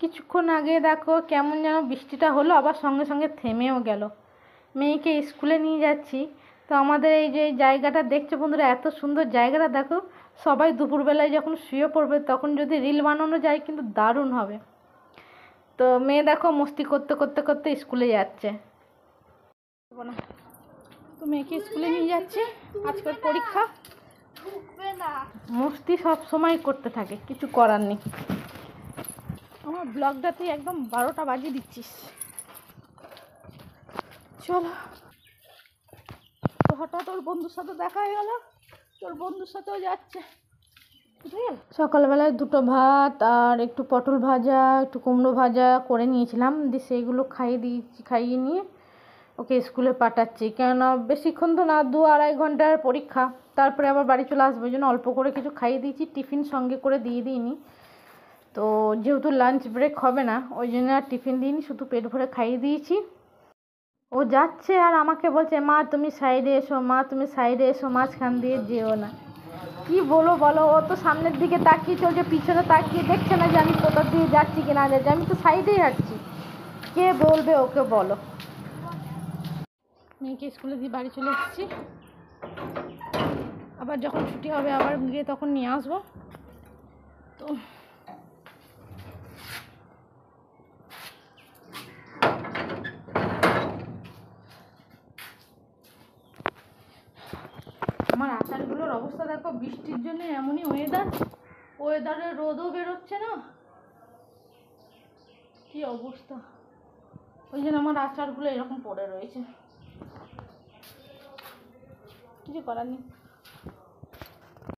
কিছুক্ষণ আগে দেখো কেমন যেন বৃষ্টিটা হলো, আবার সঙ্গে সঙ্গে থেমেও গেল। মেয়েকে স্কুলে নিয়ে যাচ্ছি, তো আমাদের এই যে জায়গাটা দেখছো বন্ধুরা, এত সুন্দর জায়গাটা দেখো। সবাই দুপুরবেলায় যখন শুয়ে পড়বে তখন যদি রিল বানানো যায় কিন্তু দারুণ হবে। তো মেয়ে দেখো মস্তি করতে করতে করতে স্কুলে যাচ্ছে। তো মেয়েকে স্কুলে নিয়ে যাচ্ছি, আজকের পরীক্ষা। মস্তি সব সময় করতে থাকে, কিছু করার নেই। আমার ব্লগটাতে একদম 12টা বাজিয়ে দিচ্ছিস। চলো, তো হঠাৎ ওর বন্ধুর সাথে দেখা হয়ে গেল, তোর বন্ধুর সাথেও যাচ্ছে। সকালবেলায় 2টো ভাত আর একটু পটল ভাজা, একটু কুমড়ো ভাজা করে নিয়েছিলাম, দিয়ে সেইগুলো খাইয়ে নিয়ে ওকে স্কুলে পাঠাচ্ছি। কেননা বেশিক্ষণ তো না, 2-2.5 ঘন্টার পরীক্ষা, তারপরে আবার বাড়ি চলে আসবো। ওই জন্য অল্প করে কিছু খাইয়ে দিয়েছি, টিফিন সঙ্গে করে দিয়ে দিইনি। তো যেহেতু লাঞ্চ ব্রেক হবে না, ওই জন্য আর টিফিন দিইনি, শুধু পেট ভরে খাইয়ে দিয়েছি। ও যাচ্ছে আর আমাকে বলছে, মা তুমি সাইডে এসো, মা তুমি সাইডে এসো, মাঝখান দিয়ে যেও না। কি বলো ও তো সামনের দিকে তাকিয়ে চলছে, পিছনে তাকিয়ে দেখছে না যে আমি কোথা দিয়ে যাচ্ছি কি না যাচ্ছি। আমি তো সাইডেই হাঁটছি, কে বলবে ওকে বলো। মেয়েকে স্কুলে দিয়ে বাড়ি চলে এসেছি, আবার যখন ছুটি হবে আবার গিয়ে তখন নিয়ে আসবো। তো আমার আচারগুলোর অবস্থা দেখো, বৃষ্টির জন্য এমনই ওয়েদারে রোদও বেরোচ্ছে না, কি অবস্থা। ওই জন্য আমার আচারগুলো এরকম পড়ে রয়েছে, কিছু করার নেই।